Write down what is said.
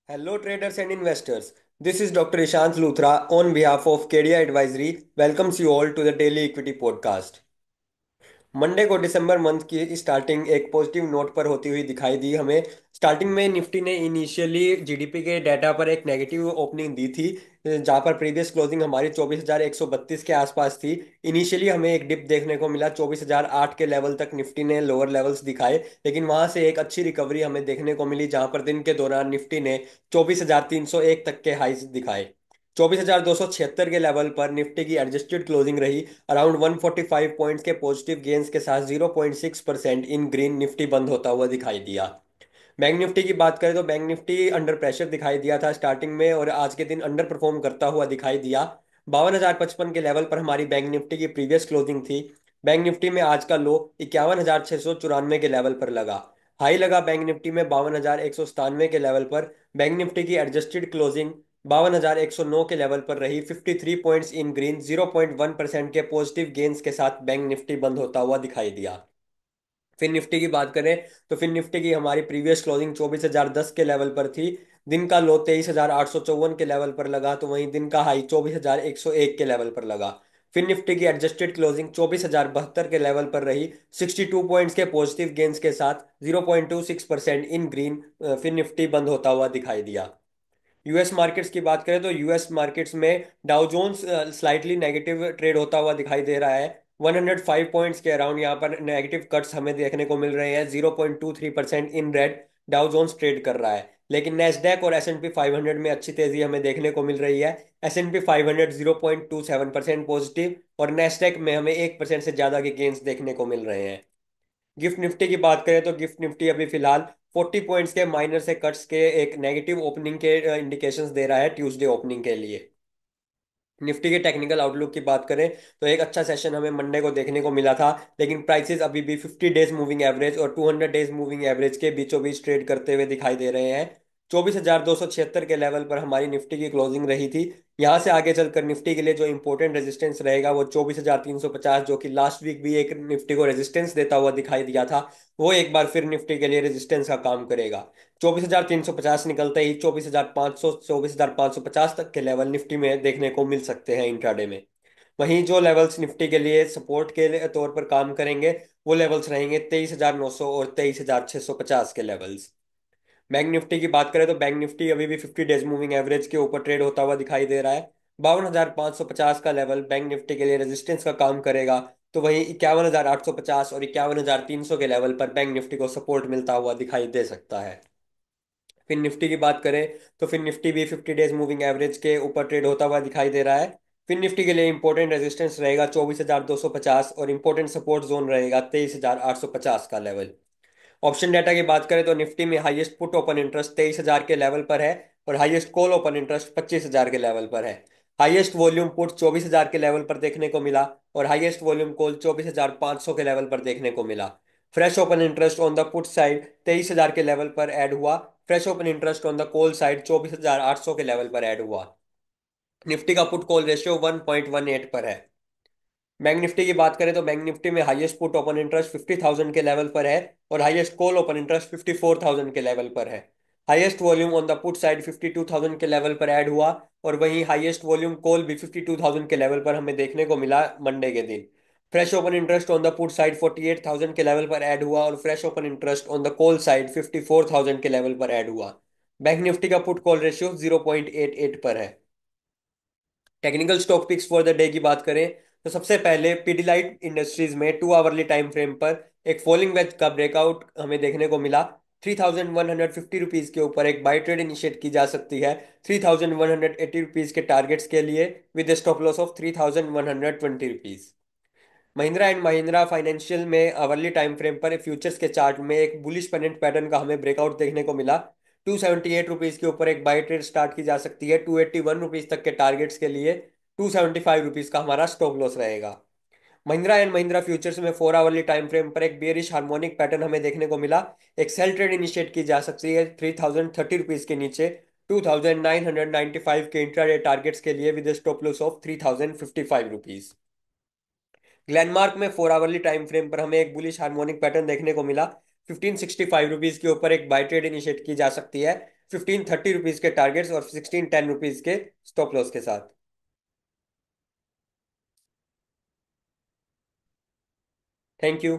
Hello, traders and investors. This is Dr. Ishant Luthra on behalf of KDI Advisory. Welcomes you all to the Daily Equity Podcast. Monday को दिसंबर month की starting एक positive note पर होती हुई दिखाई दी हमें। Starting में Nifty ने इनिशियली जीडीपी के डाटा पर एक नेगेटिव ओपनिंग दी थी, जहां पर प्रीवियस क्लोजिंग हमारी 24,132 के आसपास थी। इनिशियली हमें एक डिप देखने को मिला, 24,008 के लेवल तक निफ्टी ने लोअर लेवल्स दिखाए, लेकिन वहां से एक अच्छी रिकवरी हमें देखने को मिली, जहां पर दिन के दौरान निफ्टी ने 24,301 तक के हाइस दिखाए। 24,276 के लेवल पर निफ्टी की एडजस्टेड क्लोजिंग रही। अराउंड 145 पॉइंट्स के पॉजिटिव गेन्स के साथ 0.6% इन ग्रीन निफ्टी बंद होता हुआ दिखाई दिया। बैंक निफ्टी की बात करें तो बैंक निफ्टी अंडर प्रेशर दिखाई दिया था स्टार्टिंग में, और आज के दिन अंडर परफॉर्म करता हुआ दिखाई दिया। 52,055 के लेवल पर हमारी बैंक निफ्टी की प्रीवियस क्लोजिंग थी। बैंक निफ्टी में आज का लो 51,694 के लेवल पर लगा। हाई लगा बैंक निफ्टी में 52,197 के लेवल पर। बैंक निफ्टी की एडजस्टेड क्लोजिंग 52,109 के लेवल पर रही। 53 पॉइंट्स इन ग्रीन, 0.1% के पॉजिटिव गेन्स के साथ बैंक निफ्टी बंद होता हुआ दिखाई दिया। फिर निफ्टी की बात करें तो फिर निफ्टी की हमारी प्रीवियस क्लोजिंग 24,010 के लेवल पर थी। दिन का लो 23,854 के लेवल पर लगा, तो वहीं दिन का हाई 24,101 के लेवल पर लगा। फिर निफ्टी की एडजस्टेड क्लोजिंग 24,072 के लेवल पर रही। 62 पॉइंट्स के पॉजिटिव गेन्स के साथ 0.26% इन ग्रीन फिर निफ्टी बंद होता हुआ दिखाई दिया। यूएस मार्केट्स की बात करें तो यूएस मार्केट्स में Dow Jones slightly negative trade होता हुआ दिखाई दे रहा है। 105 पॉइंट्स के अराउंड यहाँ पर नेगेटिव कट्स हमें देखने को मिल रहे हैं। 0.23% in red Dow Jones trade कर रहा है, लेकिन नेस्डैक और एस एंड पी 500 में अच्छी तेजी हमें देखने को मिल रही है। एस एंड पी 500 0.27% पॉजिटिव, और नेस्डैक में हमें 1% से ज्यादा के गेंस देखने को मिल रहे हैं। गिफ्ट निफ्टी की बात करें तो गिफ्ट निफ्टी अभी फिलहाल 40 पॉइंट्स के माइनर से कट्स के एक नेगेटिव ओपनिंग के इंडिकेशंस दे रहा है ट्यूसडे ओपनिंग के लिए। निफ्टी के टेक्निकल आउटलुक की बात करें तो एक अच्छा सेशन हमें मंडे को देखने को मिला था, लेकिन प्राइसेस अभी भी 50 डेज मूविंग एवरेज और 200 डेज मूविंग एवरेज के बीचों बीच ट्रेड करते हुए दिखाई दे रहे हैं। 24,276 के लेवल पर हमारी निफ्टी की क्लोजिंग रही थी। यहाँ से आगे चलकर निफ्टी के लिए जो इंपॉर्टेंट रेजिस्टेंस रहेगा वो 24,350, जो कि लास्ट वीक भी एक निफ्टी को रेजिस्टेंस देता हुआ दिखाई दिया था, वो एक बार फिर निफ्टी के लिए रेजिस्टेंस का काम करेगा। 24,350 निकलते ही 24,500 24,550 तक के लेवल निफ्टी में देखने को मिल सकते हैं इंट्राडे में। वहीं जो लेवल्स निफ्टी के लिए सपोर्ट के तौर पर काम करेंगे वो लेवल्स रहेंगे 23,900 और 23,650 के लेवल्स। बैंक निफ्टी की बात करें तो बैंक निफ्टी अभी भी 50 डेज मूविंग एवरेज के ऊपर ट्रेड होता हुआ दिखाई दे रहा है। 52,550 का लेवल बैंक निफ्टी के लिए रेजिस्टेंस का काम करेगा, तो वहीं 51,850 और 51,300 के लेवल पर बैंक निफ्टी को सपोर्ट मिलता हुआ दिखाई दे सकता है। फिर निफ्टी की बात करें तो फिर निफ्टी भी 50 डेज मूविंग एवरेज के ऊपर ट्रेड होता हुआ दिखाई दे रहा है। फिर निफ्टी के लिए इंपॉर्टेंट रेजिस्टेंस रहेगा 24,250 और इंपॉर्टेंट सपोर्ट जोन रहेगा 23,850 का लेवल। ऑप्शन डेटा की बात करें तो निफ्टी में हाईएस्ट पुट ओपन इंटरेस्ट 23,000 के लेवल पर है, और हाईएस्ट कॉल ओपन इंटरेस्ट 25,000 के लेवल पर है। हाईएस्ट वॉल्यूम पुट 24,000 के लेवल पर देखने को मिला, और हाईएस्ट वॉल्यूम कॉल 24,500 के लेवल पर देखने को मिला। Fresh open interest on the put side 23,000 के लेवल पर ऐड हुआ। Fresh open interest on the call side 24,800 के लेवल पर ऐड हुआ। निफ्टी का पुट कॉल रेशियो 1.18 पर है। बैंक निफ्टी की बात करें तो बैंक निफ्टी में हाईएस्ट पुट ओपन इंटरेस्ट 50,000 के लेवल पर है, और हाईएस्ट कॉल ओपन इंटरेस्ट 54,000 के लेवल पर है। Highest volume on the put side 52,000 के लेवल पर ऐड हुआ, और वहीं हाईएस्ट वॉल्यूम कॉल भी 52,000 के लेवल पर हमें देखने को मिला मंडे के दिन। Fresh open interest on the put side 48,000 के लेवल पर ऐड हुआ, और fresh open interest on the call side 54,000 के लेवल पर ऐड हुआ। बैंक निफ्टी का पुट कॉल रेशियो 0.88 पर है। Technical stock picks for the day की बात करें तो सबसे पहले पीडीलाइट इंडस्ट्रीज में 2 आवरली टाइम फ्रेम पर एक फॉलिंग वेज का ब्रेकआउट हमें देखने को मिला। 3,150 रुपीज के ऊपर एक बाई ट्रेड इनिशिएट की जा सकती है 3,180 रुपीज के टारगेट्स के लिए, with stop loss of 3,120 rupees. Mahindra and Mahindra financial में आवरली टाइम फ्रेम पर फ्यूचर्स के चार्ट में एक बुलिश पेनेंट पैटर्न का हमें ब्रेकआउट देखने को मिला। 278 रुपीज के ऊपर एक बाई ट्रेड स्टार्ट की जा सकती है 281 रुपीज तक के टारगेट्स के लिए। 275 रुपीज का हमारा स्टॉप लॉस रहेगा। महिंद्रा एंड महिंद्रा फ्यूचर्स में 4 आवरली टाइम फ्रेम पर एक बेरिश हार्मोनिक पैटर्न हमें देखने को मिला। एक सेल ट्रेड इनिशिएट की जा सकती है 3,030 रुपीज के नीचे 2,995 के इंट्राडे टारगेट्स के लिए, with stop loss of 3,055 rupees. Glenmark में 4 आवरली टाइम फ्रेम पर हमें एक बुलिश हार्मोनिक पैटर्न देखने को मिला। 1,565 रुपीज के ऊपर एक बाई ट्रेड इनिशिएट की जा सकती है 1530 रुपीज के टारगेट्स और 1610 रुपीज के स्टॉप लॉस के साथ। Thank you.